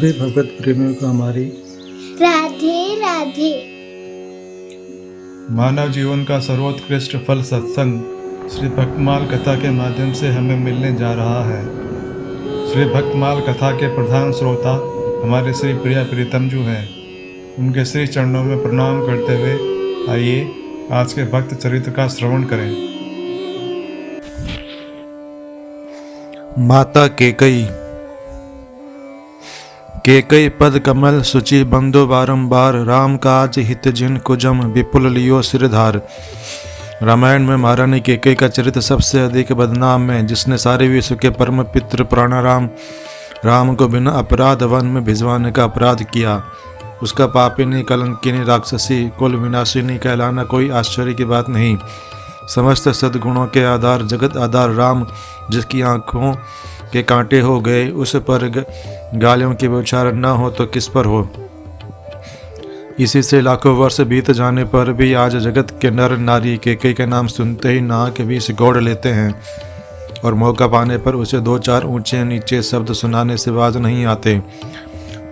सभी भगवत प्रेमियों को हमारी राधे राधे। मानव जीवन का सर्वोत्कृष्ट फल सत्संग श्री भक्तमाल कथा के माध्यम से हमें मिलने जा रहा है। श्री भक्तमाल कथा के प्रधान श्रोता हमारे श्री प्रिया प्रीतम जी हैं। उनके श्री चरणों में प्रणाम करते हुए आइए आज के भक्त चरित्र का श्रवण करें। माता केकई। केकई पद कमल सुचि बंधु बारंबार, राम काज हित जिन कुजम विपुल लियो सिरधार। रामायण में महारानी केकई का चरित्र सबसे अधिक बदनाम है, जिसने सारे विश्व के परम पितृ प्राणाराम राम को बिना अपराध वन में भिजवाने का अपराध किया। उसका पापिनी कलंकिनी राक्षसी कुल विनाशिनी कहलाना कोई आश्चर्य की बात नहीं। समस्त सद्गुणों के आधार जगत आधार राम, जिसकी आंखों के कांटे हो गए, उस पर गालियों की बौछार न हो तो किस पर हो। इसी से लाखों वर्ष बीत जाने पर भी आज जगत के नर नारी केकई के नाम सुनते ही नाक भी सिकोड़ लेते हैं और मौका पाने पर उसे दो चार ऊंचे नीचे शब्द सुनाने से बाज नहीं आते।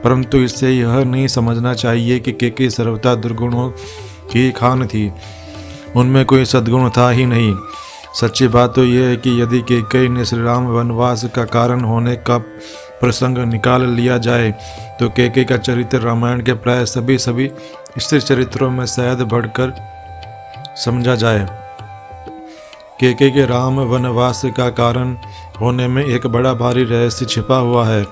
परंतु इससे यह नहीं समझना चाहिए कि केकई सर्वथा दुर्गुणों की खान थी। उनमें कोई सद्गुण था ही नहीं। सच्ची बात तो यह है कि यदि केकई ने श्री राम वनवास का कारण होने का प्रसंग निकाल लिया जाए तो केकई का चरित्र रामायण के प्राय सभी स्त्री चरित्रों में शायद बढ़कर समझा जाए। केकई के राम वनवास का कारण होने में एक बड़ा भारी रहस्य छिपा हुआ है,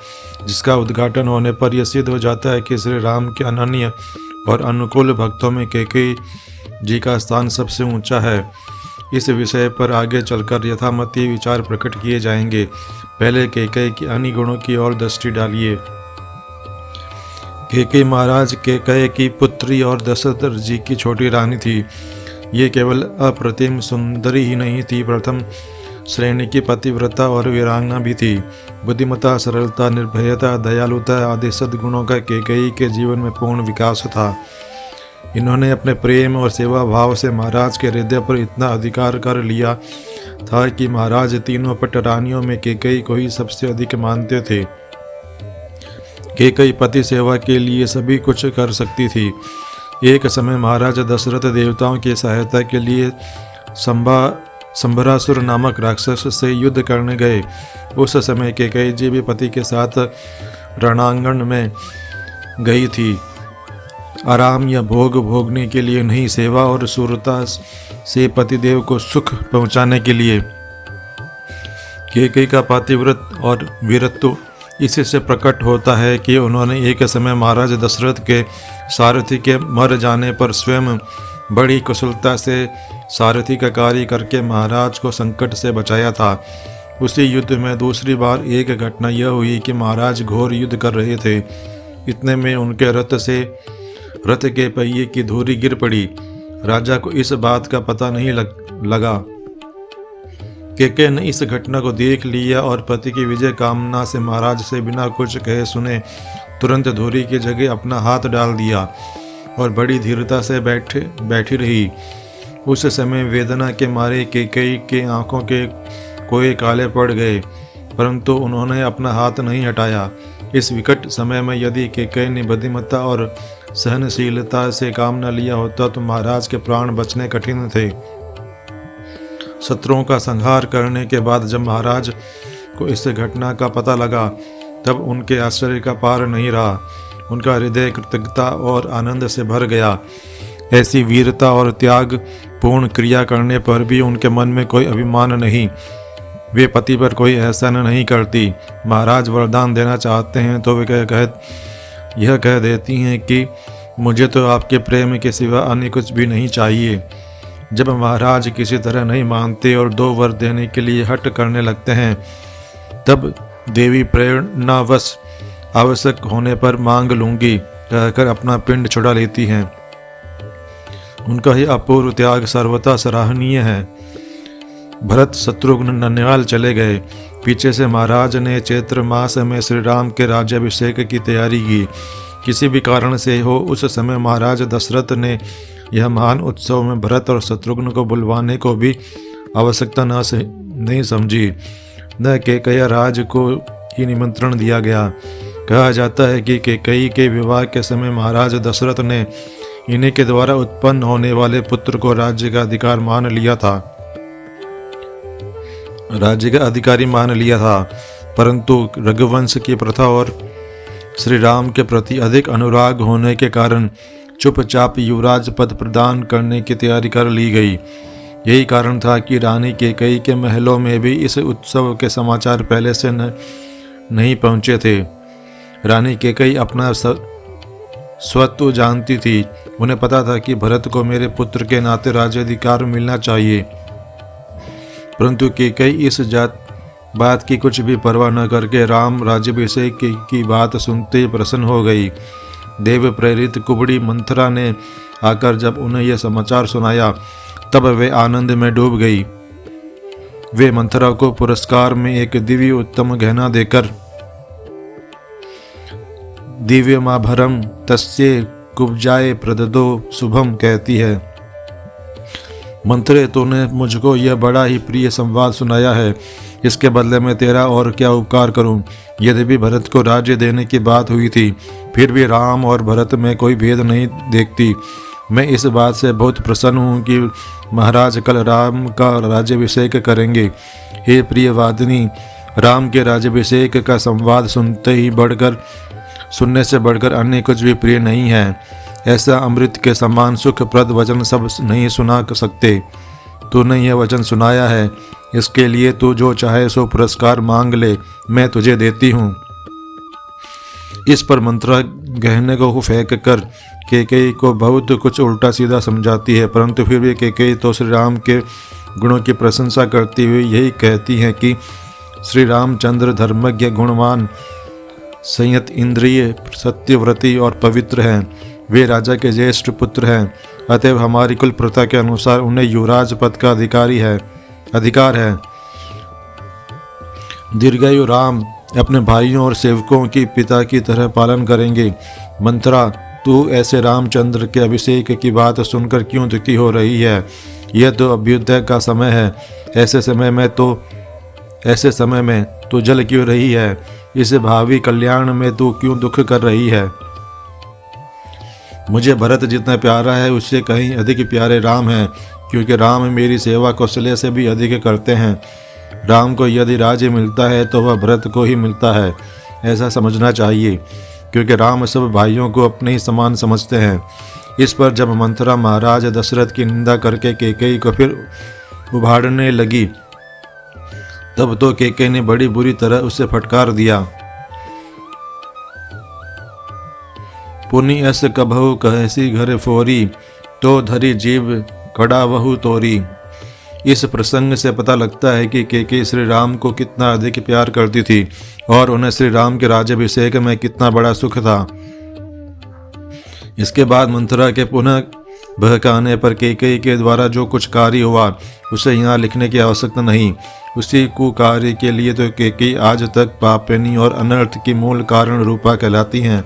जिसका उद्घाटन होने पर यह सिद्ध हो जाता है कि श्री राम के अनन्य और अनुकूल भक्तों में केकई जी का स्थान सबसे ऊंचा है। इस विषय पर आगे चलकर यथामति विचार प्रकट किए जाएंगे। पहले केकई की अन्य गुणों की ओर दृष्टि डालिए। केकई महाराज केकई की पुत्री और दशरथ जी की छोटी रानी थी। ये केवल अप्रतिम सुंदरी ही नहीं थी, प्रथम श्रेणी की पतिव्रता और वीरांगना भी थी। बुद्धिमता, सरलता, निर्भयता, दयालुता आदि सद्गुणों का केकई के जीवन में पूर्ण विकास था। इन्होंने अपने प्रेम और सेवा भाव से महाराज के हृदय पर इतना अधिकार कर लिया था कि महाराज तीनों पटरानियों में केकई को ही सबसे अधिक मानते थे। केकई पति सेवा के लिए सभी कुछ कर सकती थी। एक समय महाराज दशरथ देवताओं की सहायता के लिए संभरासुर नामक राक्षस से युद्ध करने गए। उस समय केकई जी भी पति के साथ रणांगण में गई थी। आराम या भोग भोगने के लिए नहीं, सेवा और शूरता से पतिदेव को सुख पहुंचाने के लिए। केकई का पातिव्रत और वीरत्व इसी से प्रकट होता है कि उन्होंने एक समय महाराज दशरथ के सारथी के मर जाने पर स्वयं बड़ी कुशलता से सारथी का कार्य करके महाराज को संकट से बचाया था। उसी युद्ध में दूसरी बार एक घटना यह हुई कि महाराज घोर युद्ध कर रहे थे। इतने में उनके रथ के पहिए की धुरी गिर पड़ी। राजा को इस बात का पता नहीं लगा। केकई ने इस घटना को देख लिया और पति की विजय कामना से महाराज से बिना कुछ कहे सुने तुरंत धुरी की जगह अपना हाथ डाल दिया और बड़ी धीरता से बैठी रही। उस समय वेदना के मारे केकई के आंखों के कोए काले पड़ गए, परंतु उन्होंने अपना हाथ नहीं हटाया। इस विकट समय में यदि केकई ने बुद्धिमत्ता और सहनशीलता से काम न लिया होता तो महाराज के प्राण बचने कठिन थे। शत्रुओं का संहार करने के बाद जब महाराज को इस घटना का पता लगा तब उनके आश्चर्य का पार नहीं रहा। उनका हृदय कृतज्ञता और आनंद से भर गया। ऐसी वीरता और त्याग पूर्ण क्रिया करने पर भी उनके मन में कोई अभिमान नहीं। वे पति पर कोई एहसान नहीं करती। महाराज वरदान देना चाहते हैं तो वे यह कह देती हैं कि मुझे तो आपके प्रेम के सिवा अन्य कुछ भी नहीं चाहिए। जब महाराज किसी तरह नहीं मानते और दो वर देने के लिए हट करने लगते हैं तब देवी प्रेरणावश आवश्यक होने पर मांग लूंगी कहकर अपना पिंड छुड़ा लेती हैं। उनका ही अपूर्व त्याग सर्वथा सराहनीय है। भरत शत्रुघ्न ननिहाल चले गए। पीछे से महाराज ने चैत्र मास में श्री राम के राज्याभिषेक की तैयारी की। किसी भी कारण से हो उस समय महाराज दशरथ ने यह महान उत्सव में भरत और शत्रुघ्न को बुलवाने को भी आवश्यकता नहीं समझी। न केकया राज को ही निमंत्रण दिया गया। कहा जाता है कि कैकेयी के विवाह के समय महाराज दशरथ ने इन्हीं के द्वारा उत्पन्न होने वाले पुत्र को राज्य का अधिकारी मान लिया था, परंतु रघुवंश की प्रथा और श्री राम के प्रति अधिक अनुराग होने के कारण चुपचाप युवराज पद प्रदान करने की तैयारी कर ली गई। यही कारण था कि रानी कैकेयी के महलों में भी इस उत्सव के समाचार पहले से नहीं पहुंचे थे। रानी कैकेयी अपना स्वत्व जानती थी। उन्हें पता था कि भरत को मेरे पुत्र के नाते राज्याधिकार मिलना चाहिए, परंतु कैकेयी इस बात की कुछ भी परवाह न करके राम राज्याभिषेक की बात सुनते ही प्रसन्न हो गई। देव प्रेरित कुबड़ी मंथरा ने आकर जब उन्हें यह समाचार सुनाया तब वे आनंद में डूब गई। वे मंथरा को पुरस्कार में एक दिव्य उत्तम गहना देकर दिव्यमाभरम तस्ये कुब्जाए प्रददो शुभम कहती है। मंथरे, तूने मुझको यह बड़ा ही प्रिय संवाद सुनाया है, इसके बदले में तेरा और क्या उपकार करूं। यद्यपि भरत को राज्य देने की बात हुई थी, फिर भी राम और भरत में कोई भेद नहीं देखती। मैं इस बात से बहुत प्रसन्न हूं कि महाराज कल राम का राज्याभिषेक करेंगे। हे प्रिय वादिनी, राम के राज्याभिषेक का संवाद सुनने से बढ़कर अन्य कुछ भी प्रिय नहीं है। ऐसा अमृत के समान सुखप्रद वचन सब नहीं सुना सकते। तूने यह वचन सुनाया है, इसके लिए तू जो चाहे सो पुरस्कार मांग ले, मैं तुझे देती हूँ। इस पर मंथरा गहने को फेंक कर कैकेयी को बहुत कुछ उल्टा सीधा समझाती है, परंतु फिर भी कैकेयी तो श्री राम के गुणों की प्रशंसा करती हुई यही कहती हैं कि श्री रामचंद्र धर्मज्ञ, गुणवान, संयत इंद्रिय, सत्यव्रती और पवित्र हैं। वे राजा के ज्येष्ठ पुत्र हैं, अतएव हमारी कुल प्रथा के अनुसार उन्हें युवराज पद का अधिकार है। दीर्घायु राम अपने भाइयों और सेवकों की पिता की तरह पालन करेंगे। मंथरा, तू ऐसे रामचंद्र के अभिषेक की बात सुनकर क्यों दुखी हो रही है? यह तो अभ्युदय का समय है। ऐसे समय में तू जल क्यों रही है? इस भावी कल्याण में तू क्यों दुख कर रही है? मुझे भरत जितना प्यारा है उससे कहीं अधिक प्यारे राम हैं, क्योंकि राम मेरी सेवा कौशल्य से भी अधिक करते हैं। राम को यदि राज्य मिलता है तो वह भरत को ही मिलता है, ऐसा समझना चाहिए, क्योंकि राम सब भाइयों को अपने ही समान समझते हैं। इस पर जब मंथरा महाराज दशरथ की निंदा करके कैकेयी को फिर उभाड़ने लगी, तब तो कैकेयी ने बड़ी बुरी तरह उसे फटकार दिया। पुनि अस कभहु कहसी घर फोरी, तो धरी जीव कड़ा वहु तोरी। इस प्रसंग से पता लगता है कि कैकेयी श्री राम को कितना अधिक प्यार करती थी और उन्हें श्री राम के राज्याभिषेक में कितना बड़ा सुख था। इसके बाद मंथरा के पुनः बहकाने पर कैकेयी के द्वारा जो कुछ कार्य हुआ उसे यहाँ लिखने की आवश्यकता नहीं। उसी कुकार्य के लिए तो कैकेयी आज तक पापिनी और अनर्थ की मूल कारण रूपा कहलाती हैं।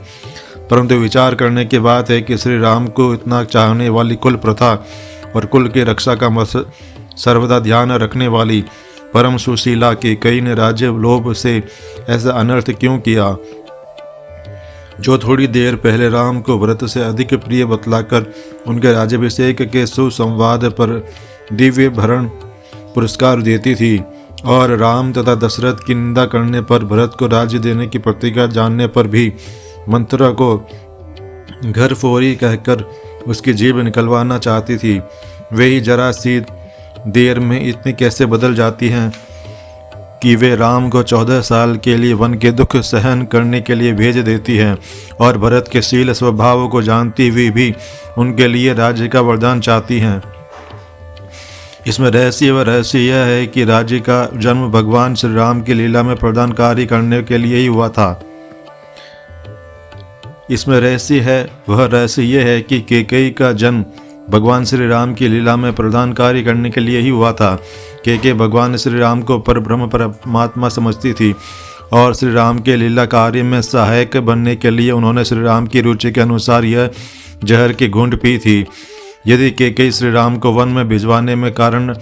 परंतु विचार करने की बात है कि श्री राम को इतना चाहने वाली कुल प्रथा और कुल की रक्षा का सर्वदा ध्यान रखने वाली परम सुशीला कैकेयी ने राज्य लोभ से ऐसा अनर्थ क्यों किया, जो थोड़ी देर पहले राम को भरत से अधिक प्रिय बतलाकर उनके राज्याभिषेक के सुसंवाद पर दिव्य भरण पुरस्कार देती थी, और राम तथा दशरथ की निंदा करने पर भरत को राज्य देने की प्रतिज्ञा जानने पर भी मंथरा को घर फोरी कहकर उसकी जीभ निकलवाना चाहती थी। वे ही जरा सी देर में इतनी कैसे बदल जाती हैं कि वे राम को 14 साल के लिए वन के दुख सहन करने के लिए भेज देती हैं, और भरत के शील स्वभाव को जानती हुई भी उनके लिए राज्य का वरदान चाहती हैं। इसमें रहस्य यह है कि राज्य का जन्म भगवान श्री राम की लीला में प्रदानकारी करने के लिए ही हुआ था। इसमें रहस्य यह है कि कैकेयी का जन्म भगवान श्री राम की लीला में प्रदानकारी करने के लिए ही हुआ था। कैकेयी भगवान श्री राम को परब्रह्म परमात्मा समझती थी और श्री राम के लीला कार्य में सहायक बनने के लिए उन्होंने श्री राम की रुचि के अनुसार यह जहर की घूंट पी थी। यदि कैकेयी श्री राम को वन में भिजवाने में कारण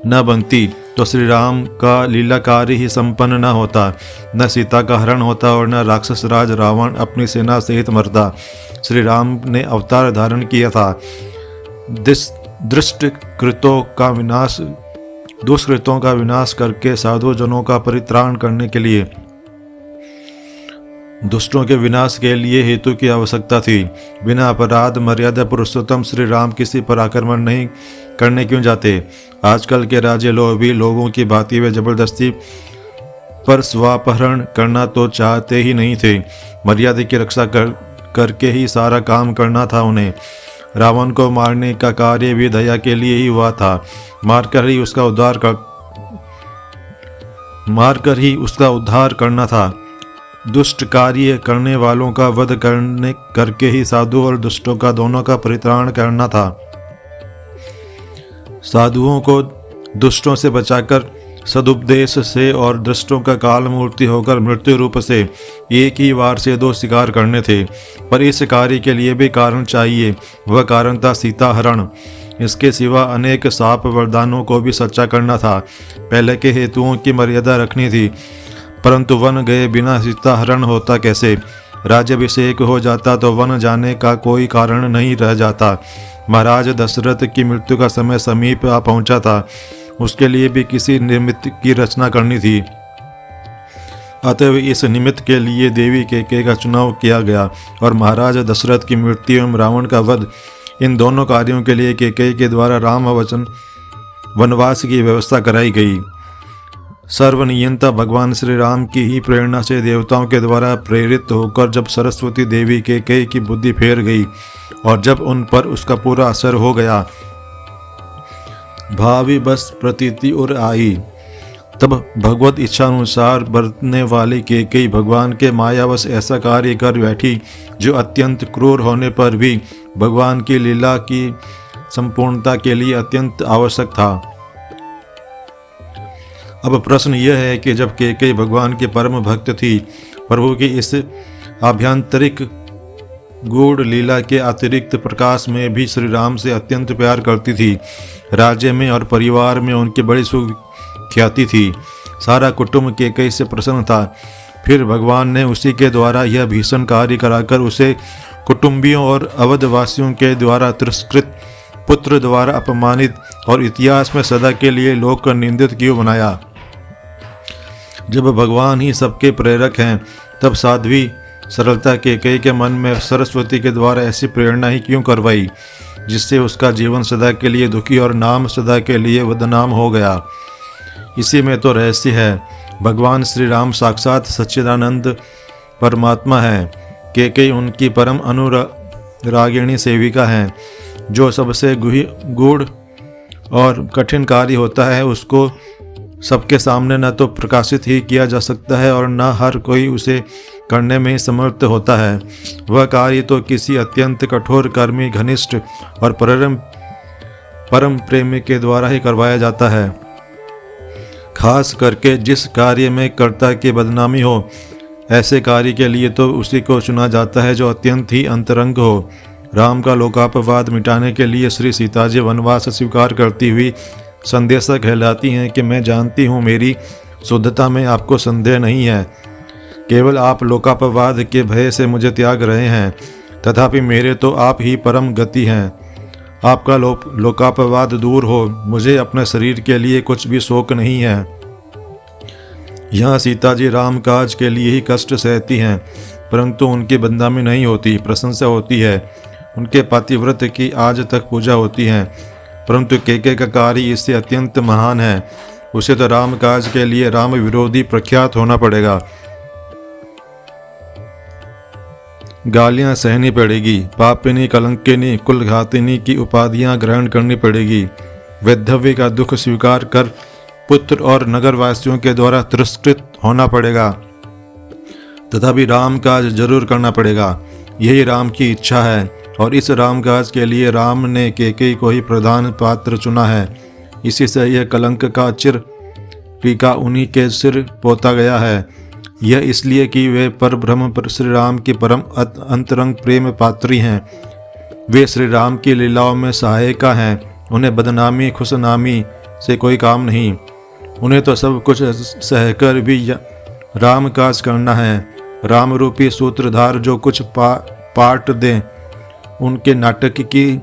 न बनती तो श्री राम का लीला कार्य ही संपन्न न होता, न सीता का हरण होता और न राक्षस राज रावण अपनी सेना सहित मरता। श्री राम ने अवतार धारण किया था दुष्कृतों का विनाश करके साधु जनों का परित्राण करने के लिए। दुष्टों के विनाश के लिए हेतु की आवश्यकता थी। बिना अपराध मर्यादा पुरुषोत्तम श्री राम किसी पर आक्रमण नहीं करने क्यों जाते। आजकल के राजे लोभी लोगों की भांति वे जबरदस्ती पर स्वापहरण करना तो चाहते ही नहीं थे। मर्यादा की रक्षा करके ही सारा काम करना था उन्हें। रावण को मारने का कार्य भी दया के लिए ही हुआ था। मारकर ही उसका उद्धार करना था। दुष्ट कार्य करने वालों का वध करके ही साधु और दुष्टों का दोनों का परित्राण करना था। साधुओं को दुष्टों से बचाकर सदुपदेश से और दुष्टों का काल मूर्ति होकर मृत्यु रूप से एक ही वार से 2 शिकार करने थे। पर इस कार्य के लिए भी कारण चाहिए। वह कारण था सीता हरण। इसके सिवा अनेक शाप वरदानों को भी सच्चा करना था। पहले के हेतुओं की मर्यादा रखनी थी, परंतु वन गए बिना सीता हरण होता कैसे। राज्याभिषेक हो जाता तो वन जाने का कोई कारण नहीं रह जाता। महाराज दशरथ की मृत्यु का समय समीप आ पहुंचा था। उसके लिए भी किसी निमित्त की रचना करनी थी। अतः इस निमित्त के लिए देवी कैकेयी का चुनाव किया गया और महाराज दशरथ की मृत्यु एवं रावण का वध, इन दोनों कार्यों के लिए कैकेयी के द्वारा राम वनवास की व्यवस्था कराई गई। सर्वनियंता भगवान श्री राम की ही प्रेरणा से देवताओं के द्वारा प्रेरित होकर जब सरस्वती देवी कैकेयी की बुद्धि फेर गई और जब उन पर उसका पूरा असर हो गया, भावी बस प्रतीति और आई, तब भगवत इच्छा अनुसार बरतने वाली कैकेयी भगवान के मायावश ऐसा कार्य कर बैठी जो अत्यंत क्रूर होने पर भी भगवान की लीला की संपूर्णता के लिए अत्यंत आवश्यक था। अब प्रश्न यह है कि जब कैकेयी भगवान के परम भक्त थी, प्रभु की इस आभ्यंतरिक गूढ़ लीला के अतिरिक्त प्रकाश में भी श्री राम से अत्यंत प्यार करती थी। राज्य में और परिवार में उनकी बड़ी सुख्याति थी। सारा कुटुंब कैकेयी से प्रसन्न था। फिर भगवान ने उसी के द्वारा यह भीषण कार्य कराकर उसे कुटुंबियों और अवधवासियों के द्वारा तिरस्कृत, पुत्र द्वारा अपमानित और इतिहास में सदा के लिए लोक का निंदित क्यों बनाया। जब भगवान ही सबके प्रेरक हैं, तब साध्वी सरलता कैकेयी के मन में सरस्वती के द्वारा ऐसी प्रेरणा ही क्यों करवाई, जिससे उसका जीवन सदा के लिए दुखी और नाम सदा के लिए बदनाम हो गया। इसी में तो रहस्य है। भगवान श्री राम साक्षात सच्चिदानंद परमात्मा है। कैकेयी उनकी परम अनुरागिणी सेविका हैं। जो सबसे गूढ़ और कठिन कार्य होता है उसको सबके सामने न तो प्रकाशित ही किया जा सकता है और न हर कोई उसे करने में समर्थ होता है। वह कार्य तो किसी अत्यंत कठोर कर्मी, घनिष्ठ और परम प्रेमी के द्वारा ही करवाया जाता है। खास करके जिस कार्य में कर्ता की बदनामी हो, ऐसे कार्य के लिए तो उसी को चुना जाता है जो अत्यंत ही अंतरंग हो। राम का लोकापवाद मिटाने के लिए श्री सीता जी वनवास स्वीकार करती हुई संदेशा कहलाती हैं कि मैं जानती हूँ मेरी शुद्धता में आपको संदेह नहीं है। केवल आप लोकापवाद के भय से मुझे त्याग रहे हैं, तथापि मेरे तो आप ही परम गति हैं। आपका लोकापवाद दूर हो, मुझे अपने शरीर के लिए कुछ भी शोक नहीं है। यहाँ सीता जी राम काज के लिए ही कष्ट सहती हैं, परंतु उनकी बदनामी नहीं होती, प्रशंसा होती है। उनके पातिव्रत की आज तक पूजा होती है, परंतु कैकेयी का कार्य इससे अत्यंत महान है। उसे तो राम काज के लिए राम विरोधी प्रख्यात होना पड़ेगा। गालियां सहनी पड़ेगी, पापिनी, कलंकिनी, कुलघातिनी की उपाधियां ग्रहण करनी पड़ेगी। वैधव्य का दुख स्वीकार कर पुत्र और नगरवासियों के द्वारा तिरस्कृत होना पड़ेगा, तथापि राम काज जरूर करना पड़ेगा। यही राम की इच्छा है और इस राम काज के लिए राम ने कैकेयी को ही प्रधान पात्र चुना है। इसी से यह कलंक का चिर टीका उन्हीं के सिर पोता गया है। यह इसलिए कि वे परब्रह्म पर श्री राम की परम अंतरंग प्रेम पात्री हैं। वे श्री राम की लीलाओं में सहायिका हैं। उन्हें बदनामी खुशनामी से कोई काम नहीं। उन्हें तो सब कुछ सहकर भी राम काज करना है। राम रूपी सूत्रधार जो कुछ पाठ दें, उनके नाटक की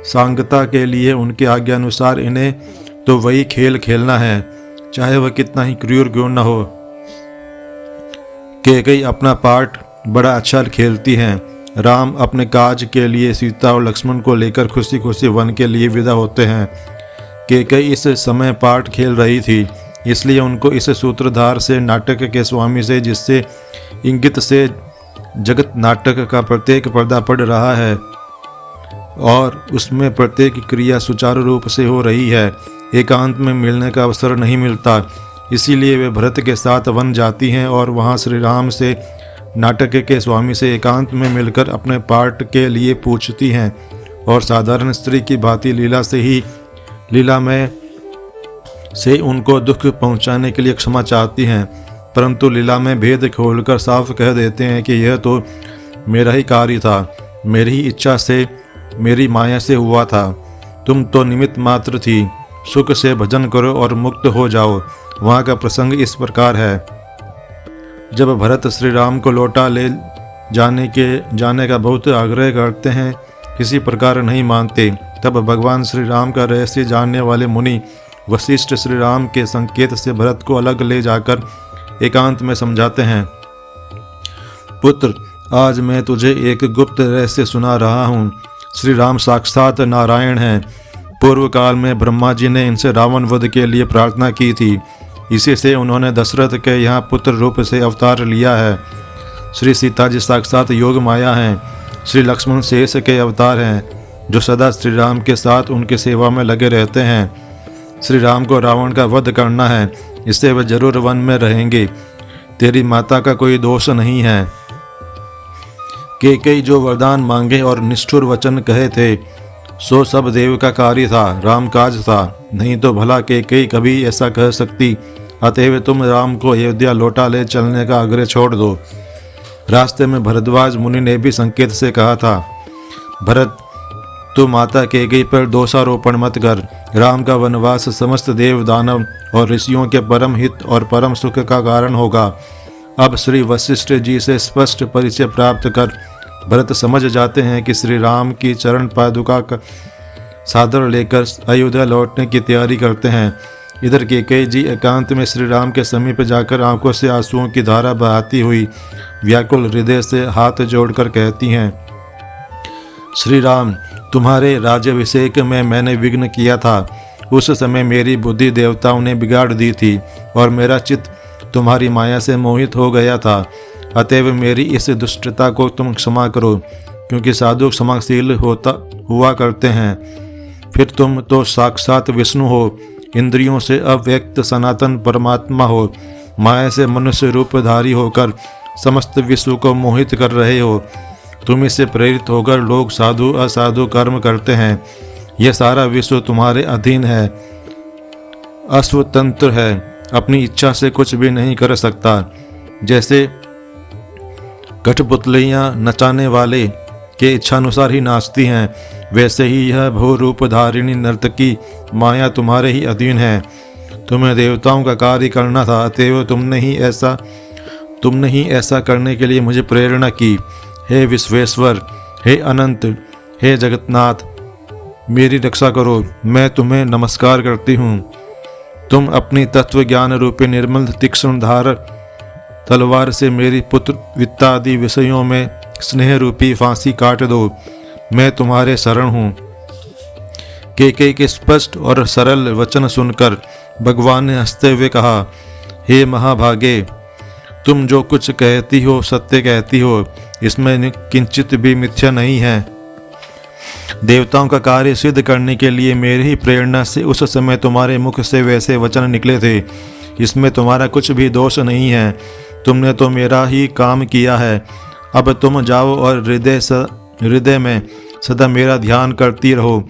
सांगता के लिए उनके आज्ञा अनुसार इन्हें तो वही खेल खेलना है, चाहे वह कितना ही क्रूर क्यों न हो। कैकेयी अपना पाठ बड़ा अच्छा खेलती हैं। राम अपने काज के लिए सीता और लक्ष्मण को लेकर खुशी खुशी वन के लिए विदा होते हैं। कैकेयी इस समय पाठ खेल रही थी, इसलिए उनको इस सूत्रधार से, नाटक के स्वामी से, जिससे इंगित से जगत नाटक का प्रत्येक पर्दा पड़ रहा है और उसमें प्रत्येक क्रिया सुचारू रूप से हो रही है, एकांत में मिलने का अवसर नहीं मिलता। इसीलिए वे भरत के साथ वन जाती हैं और वहाँ श्री राम से, नाटक के स्वामी से एकांत में मिलकर अपने पाठ के लिए पूछती हैं और साधारण स्त्री की भांति लीला में से उनको दुख पहुंचाने के लिए क्षमा चाहती हैं, परंतु लीला में भेद खोलकर साफ कह देते हैं कि यह तो मेरा ही कार्य था, मेरी ही इच्छा से, मेरी माया से हुआ था। तुम तो निमित्त मात्र थी। सुख से भजन करो और मुक्त हो जाओ। वहाँ का प्रसंग इस प्रकार है। जब भरत श्री राम को लौटा ले जाने का बहुत आग्रह करते हैं, किसी प्रकार नहीं मानते, तब भगवान श्री राम का रहस्य जानने वाले मुनि वशिष्ठ श्री राम के संकेत से भरत को अलग ले जाकर एकांत में समझाते हैं। पुत्र, आज मैं तुझे एक गुप्त रहस्य सुना रहा हूँ। श्री राम साक्षात नारायण हैं। पूर्व काल में ब्रह्मा जी ने इनसे रावण वध के लिए प्रार्थना की थी। इसी से उन्होंने दशरथ के यहाँ पुत्र रूप से अवतार लिया है। श्री सीता जी साक्षात योग माया हैं। श्री लक्ष्मण शेष के अवतार हैं, जो सदा श्री राम के साथ उनकी सेवा में लगे रहते हैं। श्री राम को रावण का वध करना है, इससे वे जरूर वन में रहेंगे। तेरी माता का कोई दोष नहीं है। कैकेयी जो वरदान मांगे और निष्ठुर वचन कहे थे, सो सब देव का कार्य था, राम काज था। नहीं तो भला कैकेयी कभी ऐसा कह सकती। अतएव तुम राम को अयोध्या लौटा ले चलने का आग्रह छोड़ दो। रास्ते में भरद्वाज मुनि ने भी संकेत से कहा था, भरत, तू माता कैकेयी पर दोषारोपण मत कर। राम का वनवास समस्त देव, दानव और ऋषियों के परम हित और परम सुख का कारण होगा। अब श्री वशिष्ठ जी से स्पष्ट परिचय प्राप्त कर भरत समझ जाते हैं कि श्री राम की चरण पादुका का सादर लेकर अयोध्या लौटने की तैयारी करते हैं। इधर कैकेयी जी एकांत में श्री राम के समीप जाकर आंखों से आंसुओं की धारा बहाती हुई व्याकुल हृदय से हाथ जोड़कर कहती हैं, श्री राम, तुम्हारे राज्याभिषेक में मैंने विघ्न किया था। उस समय मेरी बुद्धि देवताओं ने बिगाड़ दी थी और मेरा चित्त तुम्हारी माया से मोहित हो गया था। अतएव मेरी इस दुष्टता को तुम क्षमा करो, क्योंकि साधु क्षमाशील हुआ करते हैं। फिर तुम तो साक्षात विष्णु हो, इंद्रियों से अव्यक्त सनातन परमात्मा हो। माया से मनुष्य रूपधारी होकर समस्त विश्व को मोहित कर रहे हो। तुम इससे प्रेरित होकर लोग साधु असाधु कर्म करते हैं। यह सारा विश्व तुम्हारे अधीन है, अस्वतंत्र है, अपनी इच्छा से कुछ भी नहीं कर सकता। जैसे कठपुतलियाँ नचाने वाले के इच्छानुसार ही नाचती हैं, वैसे ही यह भूरूपधारिणी नर्तकी माया तुम्हारे ही अधीन है। तुम्हें देवताओं का कार्य करना था, अतएव तुमने ही ऐसा करने के लिए मुझे प्रेरणा की। हे विश्वेश्वर, हे अनंत, हे जगन्नाथ, मेरी रक्षा करो। मैं तुम्हें नमस्कार करती हूँ। तुम अपनी तत्व ज्ञान रूपी निर्मल तीक्ष्ण धार तलवार से मेरी पुत्र वित्त आदि विषयों में स्नेह रूपी फांसी काट दो। मैं तुम्हारे शरण हूँ। कैकेयी के स्पष्ट और सरल वचन सुनकर भगवान ने हंसते हुए कहा, हे महाभागे, तुम जो कुछ कहती हो सत्य कहती हो, इसमें किंचित भी मिथ्या नहीं है। देवताओं का कार्य सिद्ध करने के लिए मेरी ही प्रेरणा से उस समय तुम्हारे मुख से वैसे वचन निकले थे। इसमें तुम्हारा कुछ भी दोष नहीं है। तुमने तो मेरा ही काम किया है। अब तुम जाओ और हृदय में सदा मेरा ध्यान करती रहो।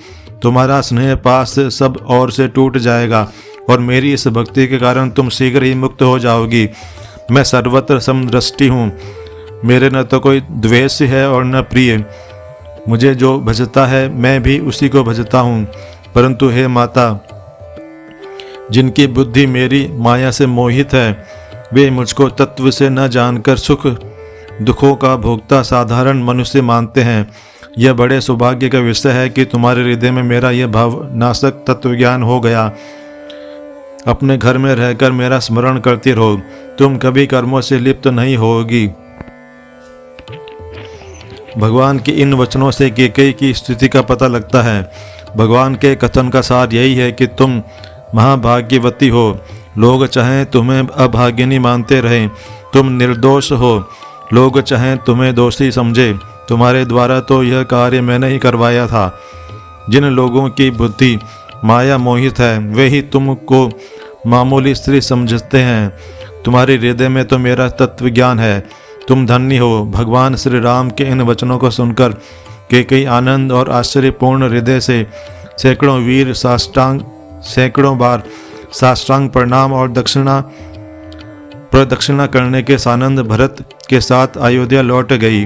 तुम्हारा स्नेह पास सब ओर से टूट जाएगा और मेरी इस भक्ति के कारण तुम शीघ्र ही मुक्त हो जाओगी। मैं सर्वत्र समदृष्टि हूँ। मेरे न तो कोई द्वेष है और न प्रिय। मुझे जो भजता है मैं भी उसी को भजता हूँ। परंतु हे माता, जिनकी बुद्धि मेरी माया से मोहित है, वे मुझको तत्व से न जानकर सुख दुखों का भोगता साधारण मनुष्य मानते हैं। यह बड़े सौभाग्य का विषय है कि तुम्हारे हृदय में मेरा यह भावनाशक तत्वज्ञान हो गया। अपने घर में रहकर मेरा स्मरण करती रहो, तुम कभी कर्मों से लिप्त नहीं होगी। भगवान के इन वचनों से कैकेयी की स्थिति का पता लगता है। भगवान के कथन का सार यही है कि तुम महाभाग्यवती हो। लोग चाहें तुम्हें अभागिनी मानते रहें, तुम निर्दोष हो। लोग चाहें तुम्हें दोषी समझे, तुम्हारे द्वारा तो यह कार्य मैंने ही करवाया था। जिन लोगों की बुद्धि माया मोहित है, वे ही तुमको मामूली स्त्री समझते हैं। तुम्हारे हृदय में तो मेरा तत्व ज्ञान है, तुम धन्य हो। भगवान श्री राम के इन वचनों को सुनकर कैकेयी आनंद और आश्चर्यपूर्ण हृदय से सैकड़ों बार साष्टांग प्रणाम और प्रदक्षिणा करने के सानंद भरत के साथ अयोध्या लौट गई।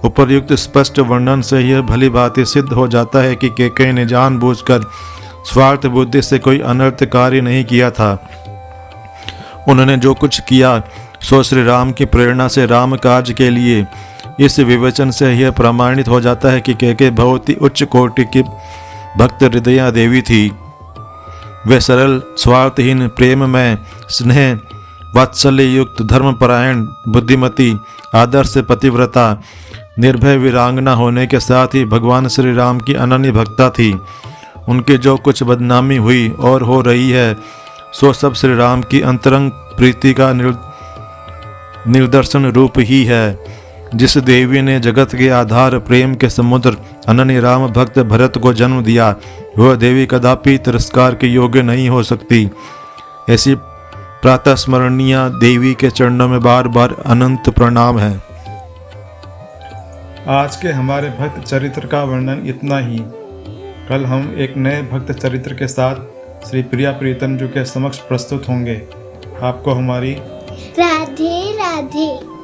उपर्युक्त स्पष्ट वर्णन से यह भली भांति सिद्ध हो जाता है कि कैकेयी ने जानबूझकर स्वार्थ बुद्धि से कोई अनर्थ कार्य नहीं किया था। उन्होंने जो कुछ किया सो श्री राम की प्रेरणा से राम कार्य के लिए। इस विवेचन से यह प्रमाणित हो जाता है कि कैकेयी बहुत ही उच्च कोटि की भक्त हृदया देवी थी। वे सरल, स्वार्थहीन, प्रेममय, स्नेह वात्सल्य युक्त, धर्मपरायण, बुद्धिमती, आदर्श पतिव्रता, निर्भय वीरांगना होने के साथ ही भगवान श्री राम की अनन्य भक्ता थी। उनकी जो कुछ बदनामी हुई और हो रही है, सो सब श्री राम की अंतरंग प्रीति का निदर्शन रूप ही है। जिस देवी ने जगत के आधार प्रेम के समुद्र अनन्य राम भक्त भरत को जन्म दिया, वह देवी कदापि तिरस्कार के योग्य नहीं हो सकती। ऐसी प्रातः स्मरणीय देवी के चरणों में बार बार अनंत प्रणाम है। आज के हमारे भक्त चरित्र का वर्णन इतना ही। कल हम एक नए भक्त चरित्र के साथ श्री प्रिया प्रीतम जी के समक्ष प्रस्तुत होंगे। आपको हमारी राधे राधे।